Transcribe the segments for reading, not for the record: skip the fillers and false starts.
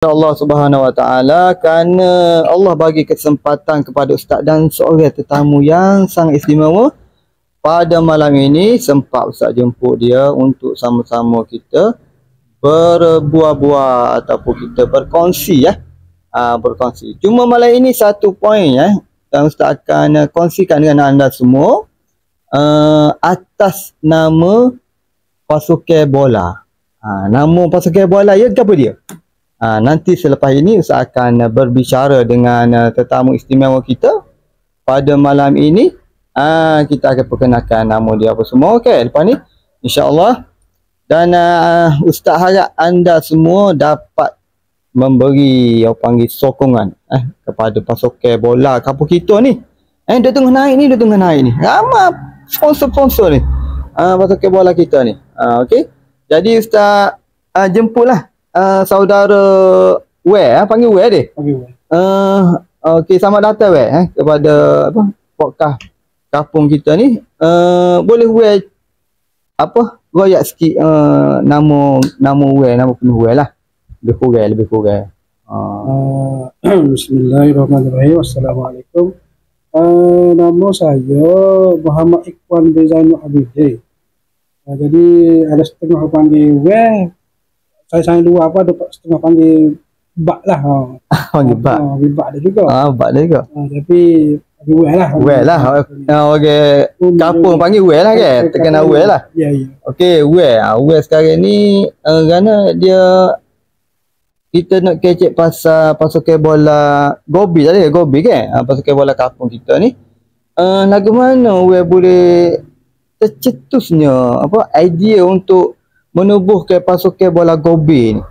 Allah Subhanahu Wa Taala, kerana Allah bagi kesempatan kepada Ustaz dan seorang tetamu yang sangat istimewa. Pada malam ini sempat Ustaz jemput dia untuk sama-sama kita berbual-bual ataupun kita berkongsi berkongsi. Cuma malam ini satu poin yang Ustaz akan kongsikan dengan anda semua atas nama pasukan bola. Nama pasukan bola ya apa dia? Nanti selepas ini Ustaz akan berbicara dengan tetamu istimewa kita pada malam ini. Kita akan perkenalkan nama dia apa semua, okey, lepas ni insya-Allah. Dan Ustaz harap anda semua dapat memberi sokongan kepada pasukan bola kampung kita ni. Dia tengah naik ni. Ramai sponsor-sponsor ni. Pasukan bola kita ni. Okey. Jadi Ustaz jemputlah saudara Wei, panggil Wei dia. Panggil Wei. Okey, selamat datang Wei kepada podcast kampung kita ni. Boleh Wei royak sikit nama Wei, nama penuh Wei lah. Lebih kurang. Bismillahirrahmanirrahim. Assalamualaikum. Nama saya Muhammad Ikhwan bin Zainul Abidin. Jadi ada setengah panggil Wei. Saya luar dapat setengah panggil Bak lah. Panggil Bak. Bak dia juga. Bak dia juga. Tapi Wei lah. Wei lah. Okey. Kampung panggil Wei lah ke? Terkenal Wei lah. Ya. Okey, Wei sekarang ni kerana dia kita nak kecek pasal pasukan bola Gobi tadi, Gobi ke? Pasukan bola kampung kita ni. Lagu mana Wei boleh tercetusnya idea untuk menubuhkan pasukan bola Gobi ni?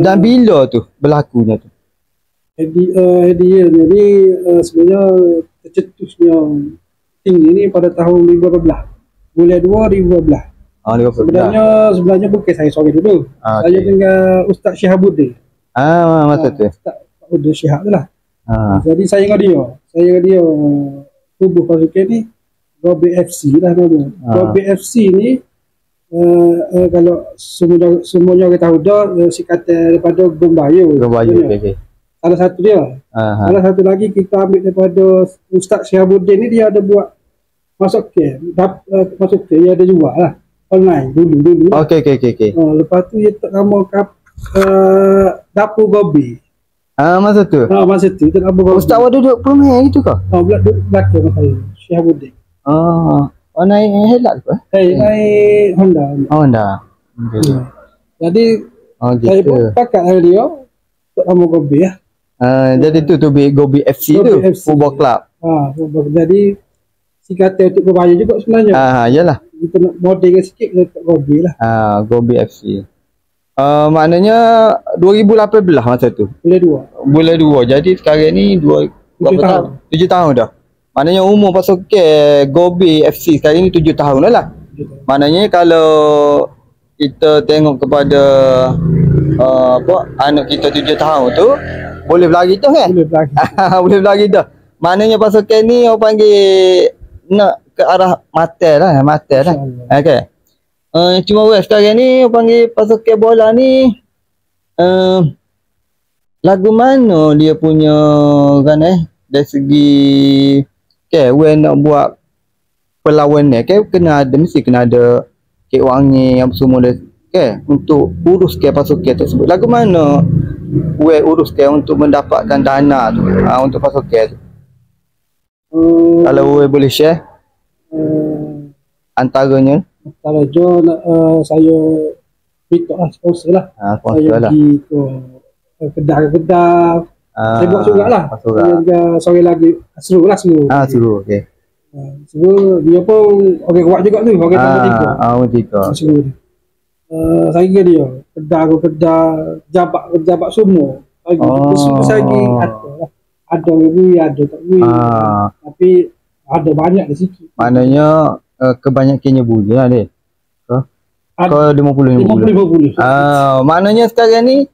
Dan bila tu berlakunya tu? Idea jadi sebenarnya tercetusnya tinggi ni pada tahun 2012. Bulan 2012. 2012. Sebenarnya bukan saya seorang dulu. Saya dengan Ustaz Syihabuddin. Masa tu. Ustaz Syihabuddin Syihab tu lah. Jadi saya dengan dia tubuh pasukan ni Gobi FC lah nama. Gobi FC ni kalau semuanya orang tahu dah singkatan daripada Gombayu. Okey. Salah satu dia. Salah satu lagi kita ambil daripada Ustaz Syihabuddin ni, dia ada buat masuk ke dia ada jual lah online dulu. Okey. Lepas tu dia tak nama dapur Gobi. Masa tu. Masa tu tak nama Gobi. Ustaz awak duduk Perumah itu ke? Belakang saya Syihabuddin. Naik helat ke? Naik Honda. Okay. Jadi saya pun pakat dengan dia tak nama Gobi lah. Jadi tu Gobi FC tu, football club. Jadi singkatan untuk Gombayu juga sebenarnya. Yalah. Kita nak modelkan sikit untuk Gobi lah. Gobi FC. Maknanya 2018 masa tu. Bulan 2. Jadi sekarang ni 7 tahun dah. Maknanya umur pasukan Gobi FC sekarang ni 7 tahun lah. Maknanya kalau kita tengok kepada anak kita 7 tahun tu boleh berlari tu kan? Boleh berlari tu. Maknanya pasukan ni orang panggil nak ke arah mata lah. Okey. Cuma sekarang ni orang panggil pasukan bola ni lagu mana dia punya kan dari segi nak buat perlawanan mesti kena ada kek wangi yang semua dia untuk uruskan pasukan tersebut. Lagu mana uruskan untuk mendapatkan dana tu untuk pasukan tu? Kalau boleh share antaranya saya beritahu lah sponsor lah. Saya pergi ke kedai. Saya buat surat lah. Sore lagi seru. Okey. Seru, dia pun orang kuat juga tu. Orang tiga. Seru. Saya ke dia kedai jabat semua. Saya ada lebih, ada tak lebih. Tapi ada banyak di situ. Maknanya kebanyakannya bunyi lah dia. Kau 50. Maknanya sekarang ni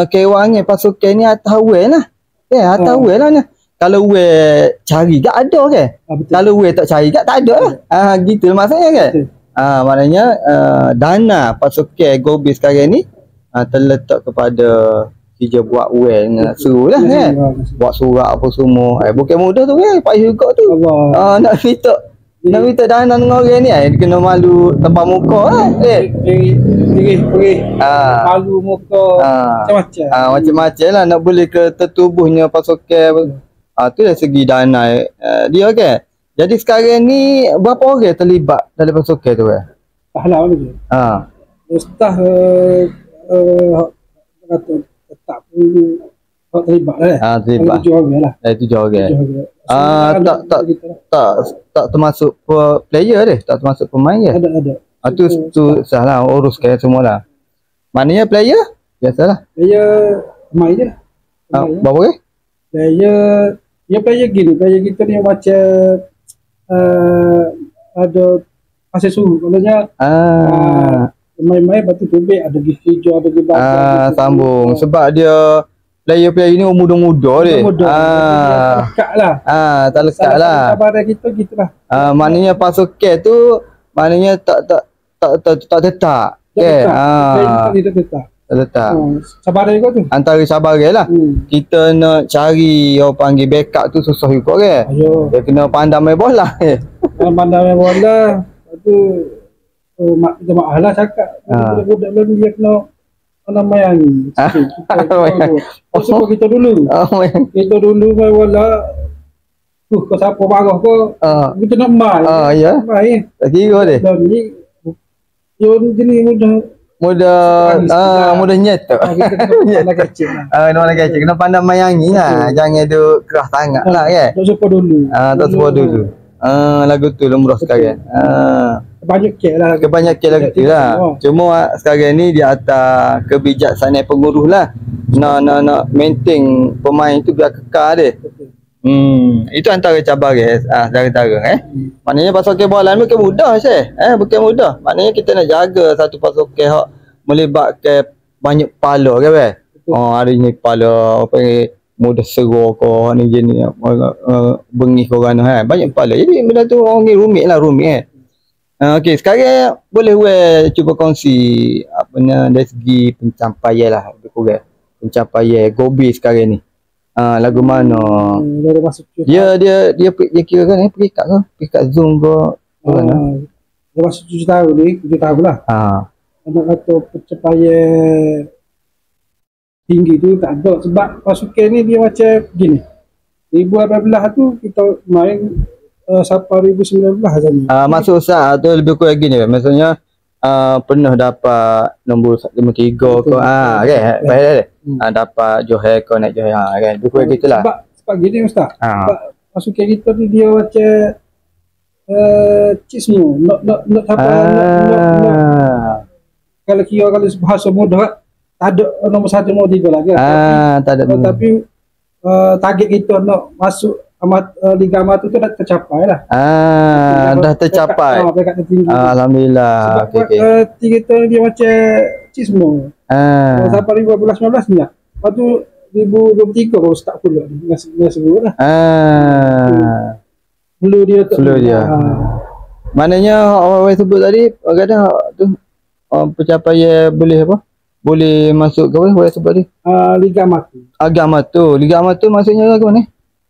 kewangnya pasukan ni atas Wei lah. Atas Wei lah ni. Kalau Wei cari tak ada kan? Kalau Wei tak cari tak ada lah. Gitu maksudnya kan? Maknanya dana pasukan Gobi sekarang ni terletak kepada kerja buat well nak seru lah kan. Buat surat apa semua. Bukan mudah tu kan, payah juga tu. Nak minta dana dengan orang ni kena malu tempat muka pergi malu muka macam-macam. Macam-macam lah nak boleh ke tertubuhnya pasukan. Tu dari segi dana dia kan. Jadi sekarang ni berapa orang terlibat dalam pasukan tu kan? Tak lah lagi. Ustaz kata tak perlu terlibat lah. Terlibat. 7 orang lah. 7 orang. Tak termasuk player dia, tak termasuk pemain ke? Ada. Tu salah uruskan semualah. Maknanya player biasalah. Player pemain je lah. Berapa ke? Player gini, player kita ni macam ada pasal suruh. Maknanya main-main batu tubik, ada gigi hijau, ada gigi bakar. Sambung. Sebab dia player-player ni muda-muda dia. Tak lekat lah. Tak lekat lah. Kabar kita gitulah. Maknanya pasukan tu maknanya tak tetap. Okey. Tidak tetap. Tak tetap. Sabar juga tu. Antara sabar lah. Kita nak cari orang panggil backup tu susah juga kan. Dia kena pandai main bola. Pandai main bola. Tu kita maaf lah cakap. Budak-budak lalu dia kena main ni. Sebab kita dulu. Kita dulu main bola. Kau siapa marah kau. Kita nak main. Ya. Main. Tak kira dia. Dan ni jenis mudah nyetok. Nak kecil lah. Nak kecil. Kena pandai main angin lah. Jangan duk keras sangat lah kan. Tak support dulu. Tak support dulu. Lagu tu lumrah sekarang. Kebanyakan lagu tu lah. Cuma sekarang ni di atas kebijaksanaan pengurus lah. Nak maintain pemain tu biar kekal dia. Itu antara cabaran antara maknanya pasukan bola ni bukan mudah bukan mudah. Maknanya kita nak jaga satu pasukan hak melibatkan banyak kepala kan hari ni kepala apa mudah seru kau ni jenis bengih korang banyak kepala. Jadi benda tu orang ni rumit okey, sekarang boleh cuba kongsi apa dari segi pencapaian lah lebih kurang pencapaian Gobi sekarang ni. Lagu mana? Dia kira kan peringkat Zoom ke dia masuk 7 tahun ni, 7 tahun lah. Nak kata pencapaian tinggi tu tak ada sebab pasukan ni dia macam gini. 2018 tu kita main sampai 2019 saja. Masuk saat tu lebih kurang gini maksudnya pernah dapat nombor 53 ke baik dapat Johor ke naik Johor kan lebih kurang gitulah. Sebab gini Ustaz. Sebab pasukan kita ni dia macam cik semua nak kalau kira kalau bahasa mudah tak ada nombor 1 nombor 3 lagi. Tak ada. Tapi target kita nak masuk Liga Amatur tu dah tercapai lah. Dah tercapai. Alhamdulillah. Sebab kita dia macam cik semua. Sampai 2019 ni lah. Lepas tu 2023 baru start pula ni. Dengan sebut lah. Flow dia. Maknanya orang sebut tadi kadang tu pencapaian boleh apa? Boleh masuk ke apa orang sebut tadi? Liga Amatur. Liga Amatur maksudnya ke mana?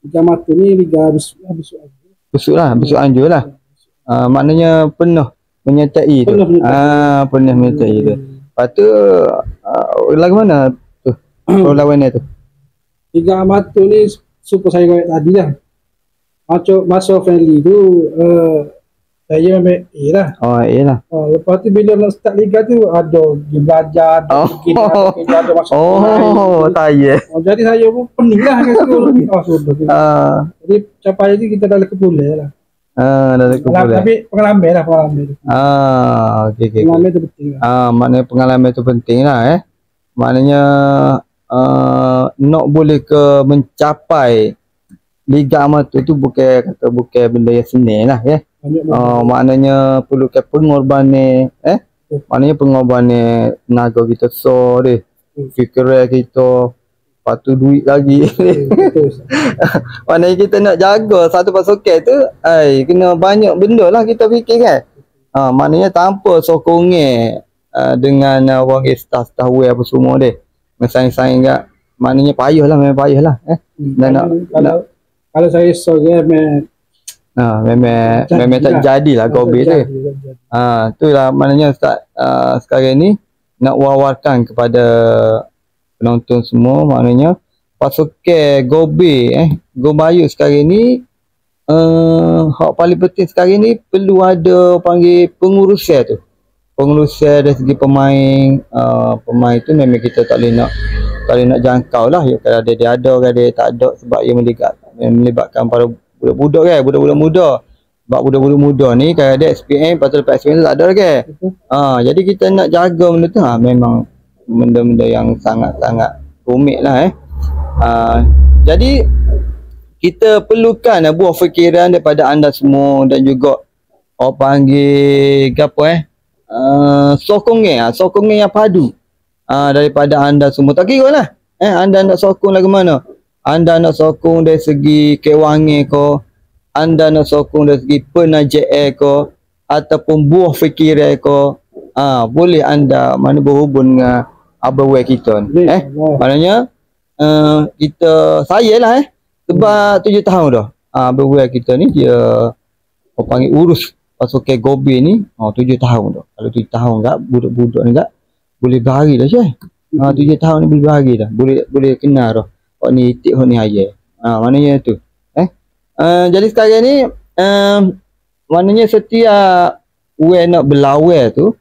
Liga Amatur ni Liga besuk anjur lah. Maknanya penuh menyertai tu. Penuh menyertai tu. Lepas tu lagu mana tu? Perlawanan tu. Liga Amatur ni super saya kata tadi lah. Masuk friendly tu saya ambil A lah. A lah. Lepas tu bila nak start liga tu ada pergi belajar, ada masuk. Saya. Jadi saya pun pening lah dengan sekolah. Jadi capaian ni kita dah kepulih lah. Dah kepulih. Tapi pengalaman. Okey. Pengalaman tu penting lah. Maknanya pengalaman tu penting lah Maknanya nak boleh ke mencapai Liga Amatur tu bukan benda yang senang lah maknanya perlukan pengorbanan maknanya pengorbanan tenaga kita fikiran kita, lepas tu duit lagi. Maknanya kita nak jaga satu pasukan tu kena banyak benda lah kita fikir kan. Maknanya tanpa sokongan dengan orang staff wear apa semua dia. Ngesaing-saing kat, maknanya payah lah, memang payah lah. Kalau saya memang tak jadilah Gobi tu. Itulah maknanya Ustaz sekarang ni nak wawarkan kepada penonton semua, maknanya pasukan Gobi Gobayu sekarang ni hak paling penting sekarang ni perlu ada panggil pengurusan tu. Pengurusan dari segi pemain, pemain tu memang kita tak boleh nak jangkau lah. Kalau dia ada, kalau dia tak ada, sebab ia melibatkan para budak-budak kan, budak-budak muda. Sebab budak-budak muda ni kalau ada SPM, lepas tu lepas SPM tu tak ada kan. Jadi kita nak jaga benda tu memang benda-benda yang sangat-sangat rumit lah jadi kita perlukan buah fikiran daripada anda semua dan juga orang panggil apa sokongan yang padu daripada anda semua. Tak kira lah anda nak sokong lagu mana. Anda nak sokong dari segi kewangan ko, anda nak sokong dari segi penajaan ko, ataupun buah fikiran ko, boleh anda mana berhubung dengan abang kita ni. Maknanya saya lah sebab 7 tahun dah abang kita ni dia orang panggil urus pasukan Gobi ni 7 tahun dah. Kalau 7 tahun tak budak-budak ni tak boleh berhari dah Syekh. 7 tahun ni boleh berhari dah, boleh kenal dah hak ni itik, hak ni ayah. Maknanya tu jadi sekarang ni maknanya setiap nak berlawan tu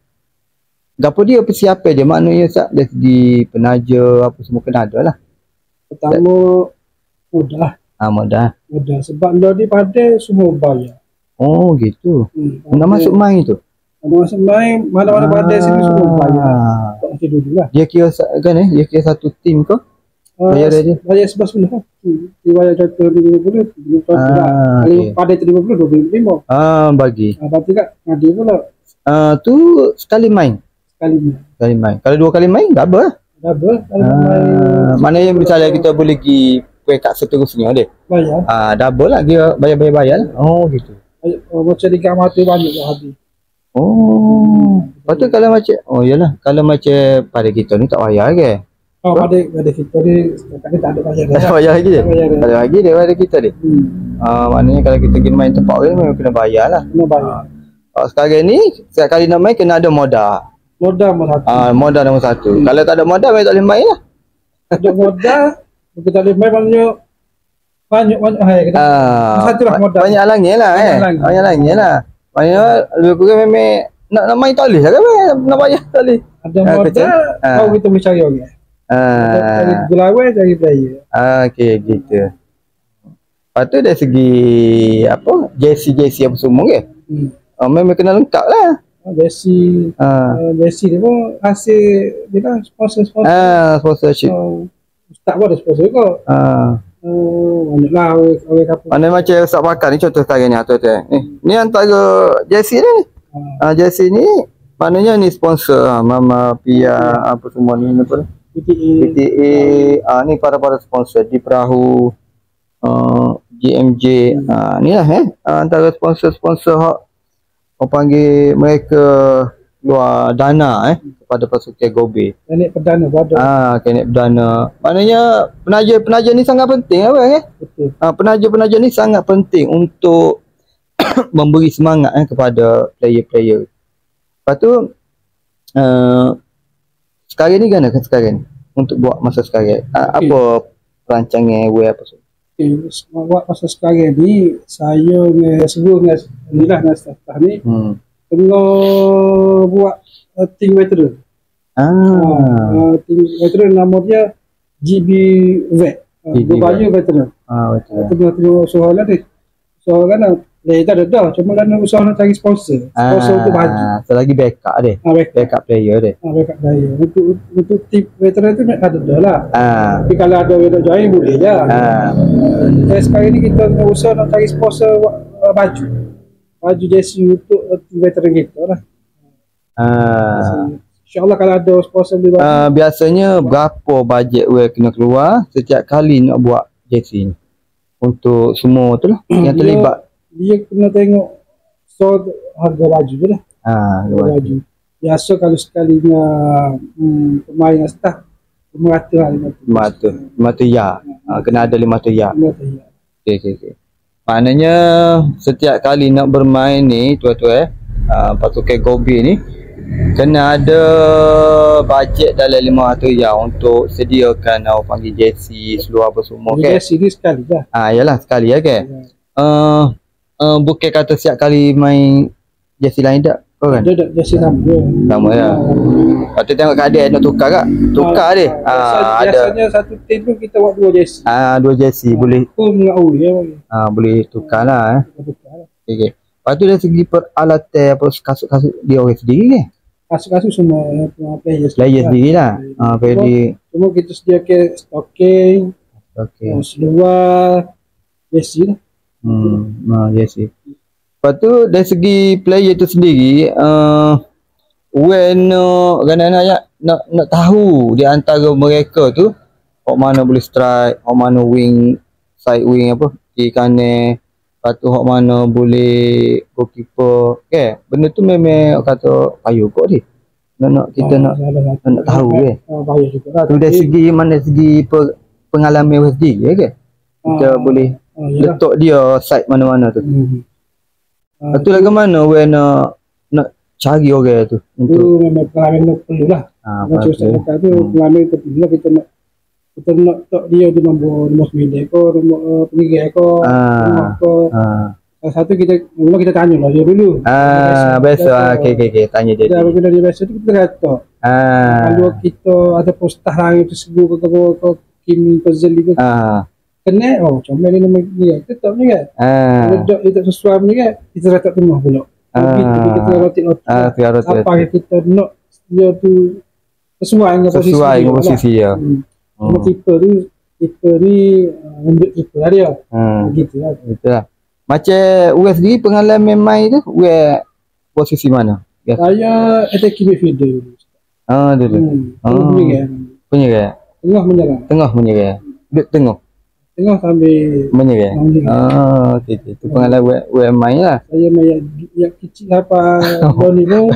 gapo dia persiapan dia, maknanya dari segi penaja apa semua kena ada lah. Pertama mudah. Mudah sebab lo di Padang semua bayar. Oh gitu. Nak masuk main tu. Masuk main mana-mana Padang sini semua bayar. Tak mesti dululah. Dia kira kan dia kira satu tim ke? Bayar dia. Bayar 11 bulan. Dia bayar contoh 50. Kalau Padang 50 25. Bagi. Berarti kat ngadi pula. Tu sekali main. Kalau 2 kali main double. Maknanya misalnya kita boleh pergi peringkat seterusnya dia. Bayar. Double lah dia bayar lah. Oh gitu. Macam Liga Amatir banyak dah habis. Lepas tu kalau macam yalah, kalau macam pada kita ni tak bayar ke? Pada kita ni tak ada bayar. Tak bayar lagi dia. Tak ada lagi dia pada kita ni. Maknanya kalau kita pergi main tempat lain memang kena bayar lah. Kena bayar. Sekarang ni setiap kali nak main kena ada modal. Modal nombor satu. Kalau tak ada modal, memang tak boleh main lah. Ada modal, kita tak boleh main banyak satu lah modal. Banyak langit lah Banyak langit lah. Maknanya lebih kurang memang nak main tak boleh lah kan, nak bayar tak boleh. Ada modal, kau kita boleh cari orang. Cari gulawai, cari player. Okey, gitu. Lepas tu dari segi apa, JC apa semua ke? Memang kena lengkap lah. Jersey dia pun hasil dia lah sponsor. Sponsorship. Ustaz pun ada sponsor kot. Banyaklah orang kapal. Mana macam Ustaz Bakar ni contoh sekarang ni ni antara jersey ni. Jersey ni maknanya ni sponsor Mama Pia apa semua ni apa? PTA. Ni para sponsor di perahu GMJ. Ni lah antara sponsor hak orang panggil mereka luar dana kepada pasukan Gobi. Kanik perdana pada. Kanik perdana. Maknanya penaja ni sangat penting betul. Penaja ni sangat penting untuk memberi semangat kepada player-player. Lepas tu sekarang ni kan sekarang untuk buat masa sekarang. Apa perancangan apa semua? Buat masa sekarang ni saya dengan dengan staff ni tengah buat team veteran. Team veteran nama dia GB Vet. Gobayu veteran. Tengah soalan ni. Soalan tak ada dah, cuma kan usaha nak cari sponsor untuk baju. Selagi backup dia. Backup player dia. Backup player. Untuk tim veteran tu ada dah lah. Tapi kalau ada yang nak join boleh je. Sekarang ni kita usaha nak cari sponsor baju jersey untuk tim veteran kita lah. InsyaAllah kalau ada sponsor beli baju. Biasanya berapa bajet kena keluar setiap kali nak buat jersey ni? Untuk semua tu lah yang terlibat. Dia kena tengok harga baju tu lah. Harga baju. biasa kalau sekalinya pemain start 500 ya. Kena ada 500 ya. Okey. Maknanya setiap kali nak bermain ni tuan-tuan, pasukan Gobi ni kena ada bajet dalam 500 ya untuk sediakan orang panggil jersey seluar apa semua kan. Jersey ni sekali dah. Yalah sekali ya kan. Bukan kata setiap kali main jersey lain tak? Kan? Ada jersey sama ya. Lepas tu tengok keadaan nak tukar tak? Tukar dia. Biasanya satu tim tu kita buat 2 jersey. 2 jersey boleh. Boleh tukar lah. Okey. Lepas tu dari segi peralatan apa kasut-kasut dia orang sendiri kan? Kasut-kasut semua player sendiri lah. Cuma kita sediakan stocking, seluar, jersey lah. Jersey. Lepas tu dari segi player tu sendiri, nak tahu di antara mereka tu hok mana boleh strike, hok mana wing, side wing apa, kiri kanan, lepas tu hok mana boleh goalkeeper. Okay, benda tu memang kata payah kot dia. Kita nak tahu ke. Payah juga. Tu dari segi mana segi pengalaman sendiri ke. Kita boleh letak dia side mana-mana tu. Lepas tu lagi mana nak cari orang tu untuk memang pengalaman perlu lah. Macam saya kata tu pengalaman tu perlu lah. Kita nak tak dia tu nombor 9 ko, nombor pengigai ko, salah satu kita tanya lah dia dulu. Biasa. Okey tanya dia. Bila dia biasa tu kita kata kalau kita ada postah lain tersebut ke Kimi puzzle ke kena comel dia nama dia tetap ni kan. Kalau dia tak sesuai ni kan kita letak tengah pula. Kita rotik apa kita nak dia tu sesuai dengan posisi dia. Tipe ni menunjuk tipe lah dia. Gitu lah. Macam Uwe sendiri pengalaman main tu Uwe posisi mana? Saya attacking midfielder. Penyerang. Tengah menyerang. Duduk tengah sambil menyerang. Okey. Itu pengalaman Uwe main lah. Saya main yang kecil apa Boni tu.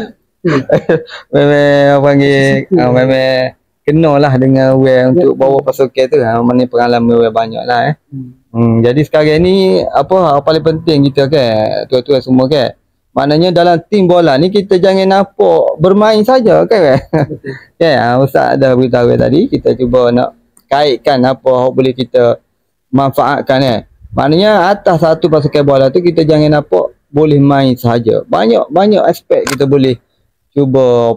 Memang panggil memang kena lah dengan Uwe untuk bawa pasukan tu. Mana pengalaman Uwe banyak lah jadi sekarang ni apa paling penting kita kan tuan-tuan semua kan. Maknanya dalam tim bola ni kita jangan nampak bermain saja kan. Ustaz dah beritahu tadi kita cuba nak kaitkan apa boleh kita manfaatkan Maknanya atas satu pasukan bola tu kita jangan nampak boleh main saja. Banyak aspek kita boleh cuba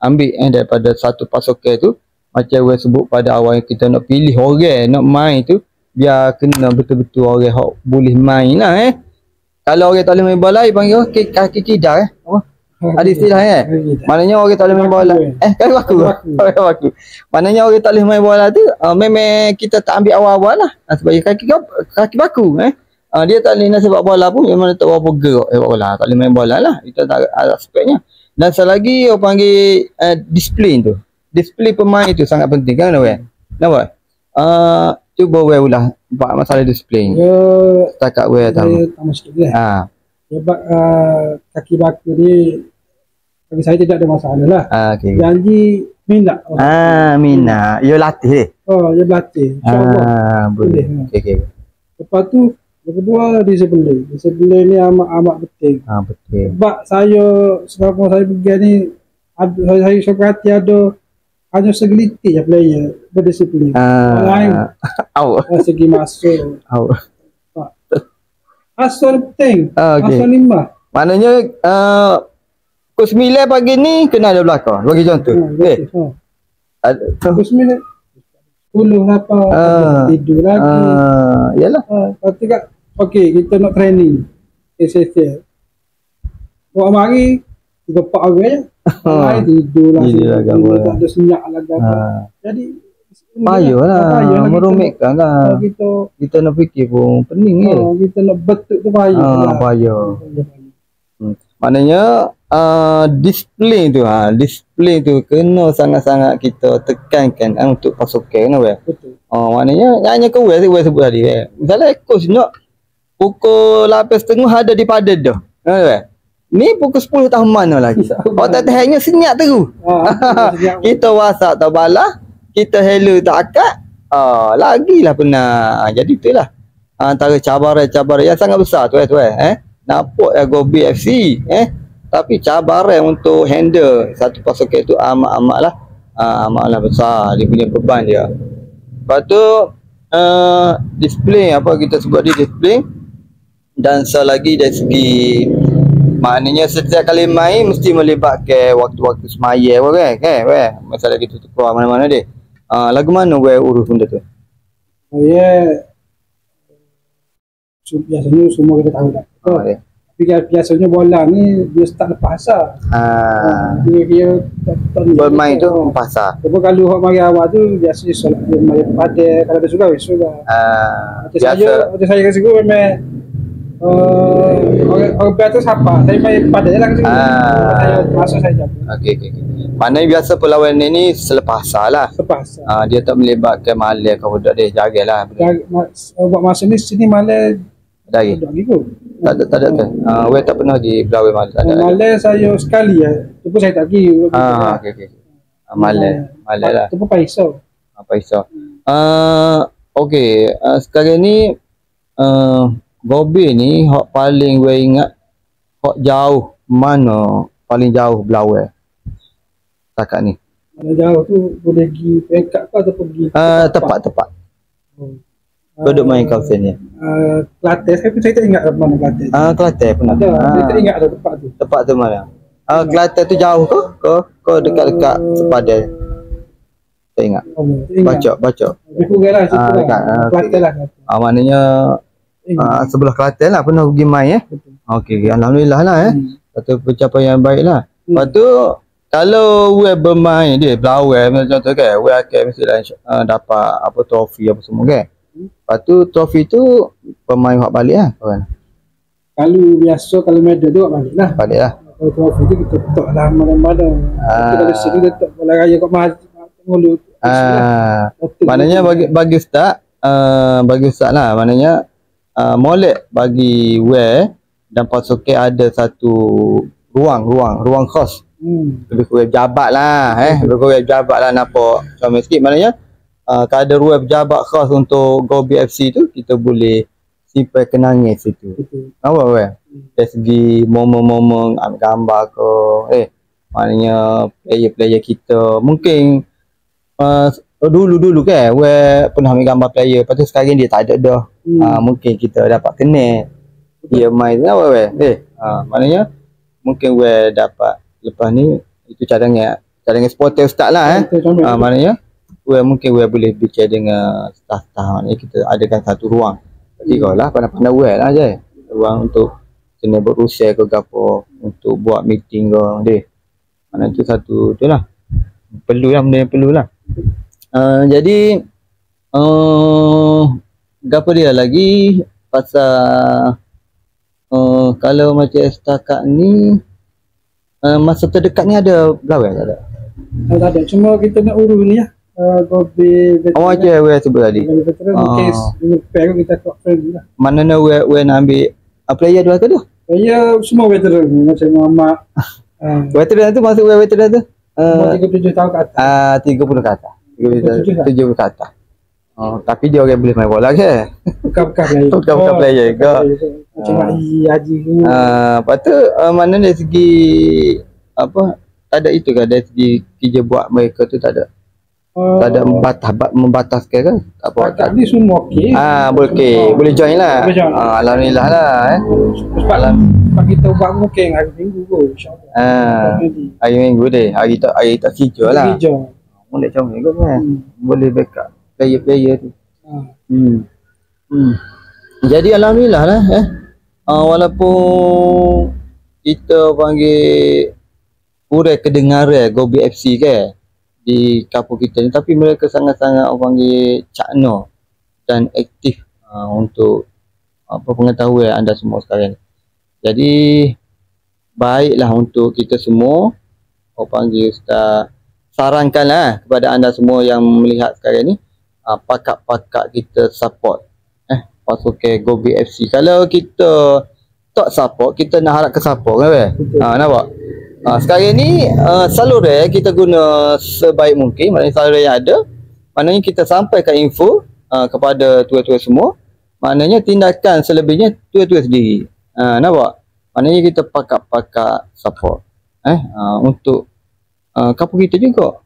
ambil daripada satu pasukan tu. Macam saya sebut pada awal kita nak pilih orang nak main tu biar kena betul-betul orang yang boleh main lah Kalau orang tak boleh main bola panggil kaki kidar ada istilah maknanya orang tak boleh main bola kaki baku. Maknanya orang tak boleh main bola tu memang kita tak ambil awal-awal lah sebab kaki baku dia tak boleh nak sepak bola pun memang tak berapa gerak sepak bola, tak boleh main bola lah. Itu tak ada aspeknya. Dan selagi orang panggil disiplin pemain itu sangat penting kan nampak cuba ulah buat masalah disiplin setakat tahu tambah sikit lah sebab kaki baku ni bagi saya tidak ada masalah lah. Janji minat minat dia latih dia berlatih insyaAllah boleh. Okay. Lepas tu yang kedua disiplin ni amat penting sebab saya selama saya pergi ni saya suka hati ada hanya segelintir je player berdisiplin. Lain segi masuk. Asal penting. Asal 5. Maknanya pukul 9 pagi ni kena ada belakang. Bagi contoh. Pukul 9 10 apa tidur lagi. Yalah. Lepas tu kat kita nak training. SSL. Buat mari 3-4 orang tidur lagi. Tak ada senyap lagi. Jadi payah lah merumitkan lah kita nak fikir pun pening kita nak betul tu payah maknanya disiplin tu kena sangat-sangat kita tekankan untuk pasukan betul. Maknanya hanya kau sebut tadi misalnya coach nak pukul 8.30 ada di padat dah Ni pukul 10 tahun mana lagi. Orang tak tahannya senyap terus. Kita WhatsApp tak balas, kita hello tak akak. Lagilah pernah. Jadi itulah antara cabaran-cabaran yang sangat besar tu nampak Gobi FC tapi cabaran untuk handle satu pasukan tu amatlah besar dia punya beban dia. Lepas tu display apa kita sebut dia display, dan selagi dari segi maknanya setiap kali main mesti melibatkan waktu-waktu semaya masalah kita tu keluar mana-mana dia. Lagu mana urus benda tu? Biasanya semua kita tahu tak. Tapi biasanya bola ni dia start lepas asar. Dia bermain tu lepas asar. Tapi kalau hak mari awal tu biasanya solat dia mari pada kalau ada sudah biasa. Saya kasi gua memang orang biasa siapa? Saya main pada je lah kasi. Saya masuk saya jawab. Okey. Maknanya biasa perlawanan ni selepas asar lah. Selepas asar. Dia tak melibatkan malam ke budak dia, jagalah. Buat masa ni sini malam ada lagi? Tak ada tu. Weh tak pernah di Belawai malam. Malam saya sekali tu pun saya tak pergi. Okey. Malam lah. Tu pun Paisau. Okey, sekarang ni Gobi ni hak paling weh ingat hak jauh mana paling jauh Belawai setakat ni? Mana jauh tu boleh pergi Perak ke atau pergi tepat. Kau duduk main kawasan ni? Kelantan, saya tak ingat mana Kelantan. Kelantan pernah? Saya tak ingat ada tempat tu. Tempat tu mana? Kelantan tu jauh ke? Kau dekat-dekat sepadan? Tak ingat? Baca. Lebih kurang lah situ lah. Kelantan lah. Maknanya sebelah Kelantan lah pernah pergi main Okey, alhamdulillah lah satu pencapaian yang baik lah. Lepas tu kalau we bermain dia Belawai macam tu kan, we akan mestilah dapat apa trofi apa semua kan. Lepas tu trofi tu pemain hak balik lah kawan. Kalau biasa kalau medal tu balik lah. Kalau trofi tu kita letak lah mana-mana. Kita dari sini letak bola raya kat Mulu. Maknanya bagi ustaz lah, maknanya molek bagi we dan pasukan ada satu ruang khas. Lebih kurang jabat lah nampak sama sikit. Maknanya kalau ada ruang pejabat khas untuk Gobi FC tu, kita boleh simpan kenangan situ. Apa weh? Dari segi momen-momen ambil gambar ke maknanya player-player kita mungkin dulu kan weh pernah ambil gambar player, lepas tu sekarang dia tak ada dah. Mungkin kita dapat kenal dia main apa weh? Maknanya mungkin weh dapat lepas ni itu cadangan supporter ustaz lah maknanya mungkin boleh bicara dengan staff ni, kita adakan satu ruang. Kira lah pandai-pandai lah je ruang untuk kena berusaha ke apa untuk buat meeting ke dia. Mana tu satu tu lah perlu lah, benda yang perlu lah. Jadi apa dia lagi pasal kalau macam setakat ni masa terdekat ni ada Belawai tak ada? Tak ada, cuma kita nak urus ni lah. Gobi macam weh sebut tadi. Perak kita tak friend lah. Mana nak weh nak ambil player dua tu? Player semua veteran macam Muhammad. Veteran tu masuk veteran tu? 37 tahun ke atas. 30 ke atas. 70 ke atas. Tapi dia orang boleh main bola ke? Bukan player. Bukan player ke? Macam Haji ke. Lepas tu mana dari segi apa? Tak ada itu kan dari segi kerja buat mereka tu tak ada. Tak ada membataskan kan? Tak apa. Tak ni semua okey. Boleh join lah. Alhamdulillah lah Sebab kita buat mungkin hari Minggu kot, insya-Allah. Hari Minggu deh. Hari tak hijau lah. Boleh comel kot kan. Boleh backup player tu. Jadi alhamdulillah lah walaupun kita panggil kurang kedengaran Gobi FC kan di kampung kita ni, tapi mereka sangat-sangat orang panggil cakna dan aktif untuk pengetahuan anda semua sekarang ni. Jadi baiklah untuk kita semua orang panggil Ustaz sarankanlah kepada anda semua yang melihat sekarang ni, pakak-pakak kita support pasukan Gobi FC. Kalau kita tak support, kita nak harap ke support kan weh. Nampak? Sekarang ni saluran kita guna sebaik mungkin, maknanya saluran yang ada, maknanya kita sampaikan info kepada tuan-tuan semua, maknanya tindakan selebihnya tuan-tuan sendiri. Nampak? Maknanya kita pakat support untuk kapur kita juga.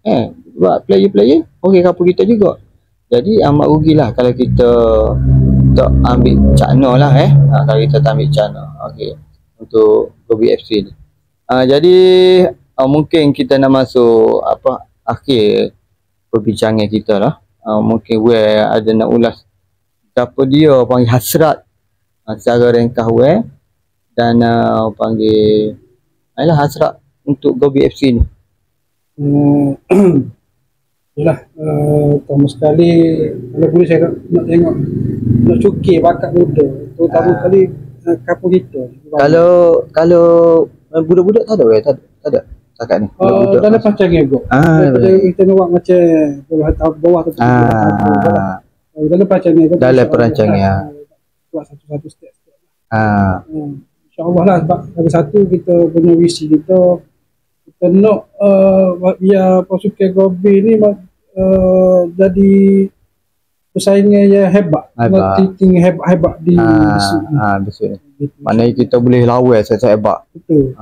Buat player-player okey kapur kita juga. Jadi amat rugilah kalau kita tak ambil cakna lah kalau kita tak ambil cakna. Okey, untuk Gobi FC ni. Jadi mungkin kita nak masuk akhir perbincangan kita lah. Mungkin ada nak ulas apa dia panggil hasrat secara ringkas dan panggil hasrat untuk Gobi FC ni. Yalah, pertama sekali kalau boleh saya nak tengok, nak cukir bakat muda, terutama kali kapur kita. Kalau budak-budak tak ada tak ada setakat ni. Dalam perancangan juga. Kita nak buat macam bawah tu. Dalam perancangan juga. Dalam perancangan. Buat satu-satu step. InsyaAllah lah, sebab lagi satu kita punya visi kita nak biar pasukan Gobi ni jadi persaingan yang hebat. Hebat di besok ni. Maknanya kita boleh lawan saya hebat. Betul.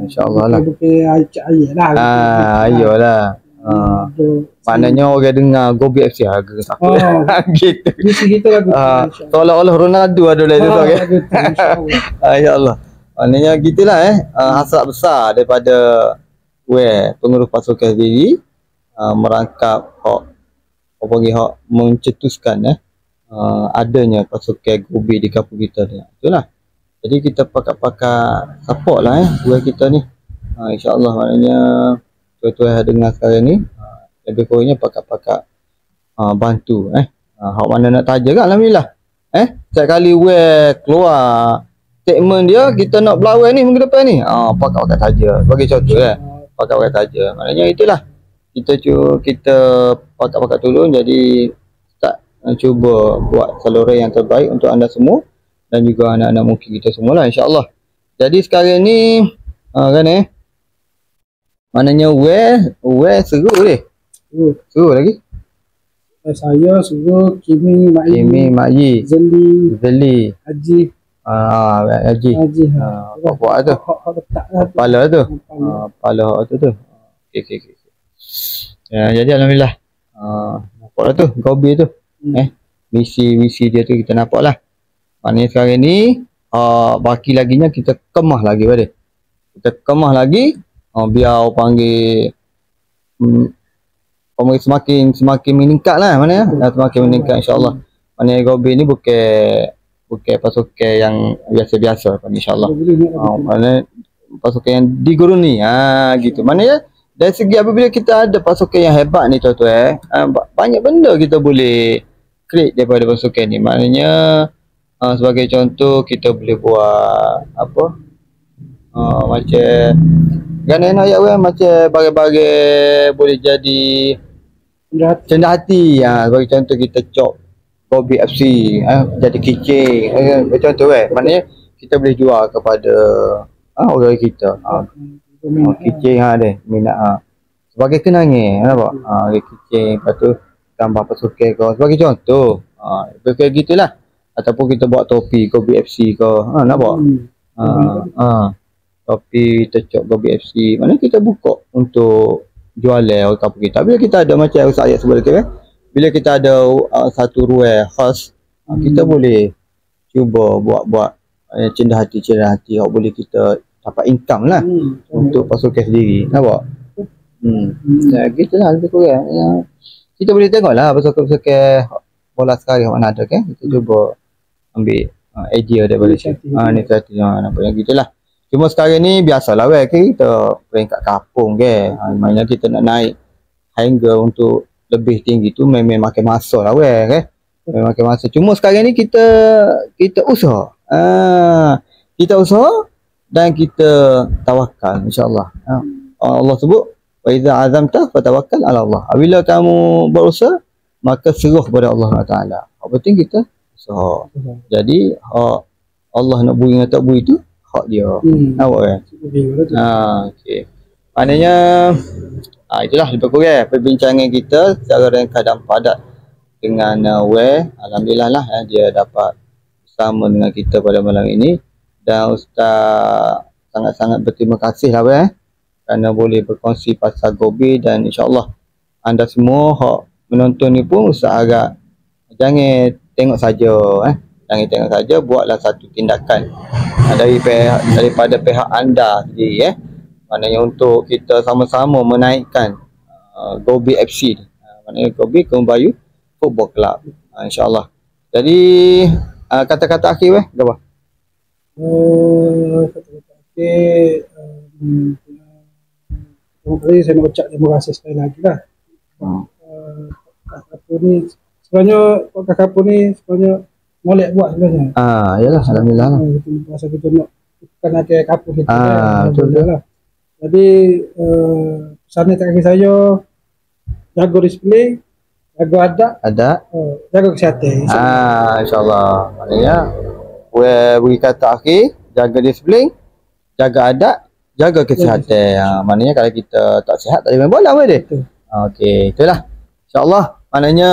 InsyaAllah lah. Bukan ayat lah. Ayolah. Maknanya orang dengar Gobi FC harga takut. Gitu. Visi kita lagu. Seolah-olah Ronaldo ada dalam tu kan. InsyaAllah. Maknanya gitulah hasrat besar daripada pengurus pasukan sendiri merangkap hak mencetuskan adanya pasukan Gobi di kampung kita ni. Itulah. Jadi kita pakat support lah buat kita ni. InsyaAllah maknanya tuan-tuan dengar sekarang ni lebih kurangnya pakat bantu hak mana nak taja kan alhamdulillah. Setiap kali keluar statement dia kita nak berlawan ni minggu depan ni pakat taja bagi contoh pakat taja. Maknanya itulah kita pakat tolong. Jadi start cuba buat saluran yang terbaik untuk anda semua dan juga anak-anak mungkin kita semualah insya-Allah. Jadi sekarang ni maknanya seru ni. Seru lagi. Saya seru, Kimi, Mak Yi, Zeli, Haji. Haji. Apa tu? Kepala tu. Kepala tu. Okey. Jadi alhamdulillah. Nampaklah tu Gobi tu. Misi dia tu kita nampak lah. Maknanya sekarang ni baki laginya kita kemah lagi pada. Kita kemah lagi biar panggil semakin meningkat lah mana semakin meningkat insya-Allah. Maknanya Gobi ni bukan pasukan yang biasa-biasa insya-Allah. Maknanya pasukan yang diguruni gitu. Maknanya dari segi apabila kita ada pasukan yang hebat ni tuan-tuan, banyak benda kita boleh create daripada pasukan ni. Maknanya sebagai contoh kita boleh buat macam nak macam bagai-bagai boleh jadi cendah hati. Sebagai contoh kita cop Gobi FC jadi kicing macam tu maknanya kita boleh jual kepada orang kita kicing ada minat sebagai kenangan nampak kicing, lepas tu tambah pasukan kau sebagai contoh kayak gitulah. Ataupun kita buat topi Gobi FC ke nampak topi kita cop Gobi FC, mana kita buka untuk jualan orang kampung kita. Bila kita ada macam ayat sebelum tu bila kita ada satu ruang khas kita boleh cuba buat cendah hati boleh kita dapat income lah untuk pasukan sendiri nampak. Gitulah lebih kurang kita boleh tengok lah pasukan bola sekarang mana ada kan, kita cuba ambil idea daripada inisiatif nampak yang gitulah. Cuma sekarang ni biasalah kita peringkat kampung maknanya kita nak naik hingga untuk lebih tinggi tu memang makin masa lah memang makin masa. Cuma sekarang ni kita usaha kita usaha dan kita tawakal insya-Allah. Allah sebut wa idza azamta fatawakkal ala Allah. Apabila kamu berusaha maka serah kepada Allah Taala. Apa penting kita usaha. Jadi Allah nak bui dengan tak bui tu hak dia. Nampak kan? Okey. Maknanya itulah lebih kurang perbincangan kita secara ringkas dan padat dengan Wei. Alhamdulillah lah dia dapat bersama dengan kita pada malam ini, dan Ustaz sangat-sangat berterima kasih lah Wei kerana boleh berkongsi pasal Gobi, dan insya-Allah anda semua hak menonton ni pun Ustaz agak jangan tengok saja jangan tengok saja, buatlah satu tindakan daripada pihak anda sendiri maknanya untuk kita sama-sama menaikkan Gobi FC maknanya Gobi Kebun Bayu Football Club insya-Allah. Jadi kata-kata akhir apa? Kata-kata akhir saya nak ucap terima kasih sekali lagi lah. Kakak ni sebenarnya kakak ni sebenarnya molek buat sebenarnya. Yalah alhamdulillah lah. Masa kita nak bukan ada kapur kita betul lah. Jadi pesan ni kaki saya, jaga disiplin, jaga adab, jaga kesihatan. Insya-Allah. Maknanya beri kata akhir, jaga disiplin, jaga adab, jaga kesihatan. Maknanya kalau kita tak sihat tak boleh main bola apa dia. Okey, itulah. InsyaAllah, maknanya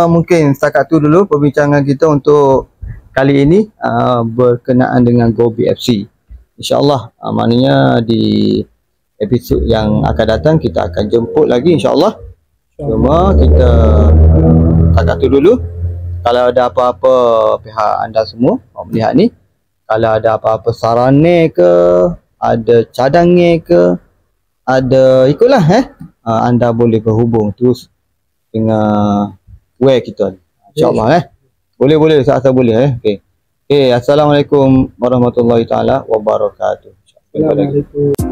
mungkin setakat tu dulu perbincangan kita untuk kali ini berkenaan dengan Gobi FC. InsyaAllah, maknanya di episod yang akan datang kita akan jemput lagi insyaAllah. Cuma kita setakat tu dulu. Kalau ada apa-apa pihak anda semua melihat ni, kalau ada apa-apa sarannya ke, ada cadangnya ke, ada ikutlah anda boleh berhubung terus dengan web kita insya-Allah boleh asal boleh okey assalamualaikum warahmatullahi taala wabarakatuh. Assalamualaikum.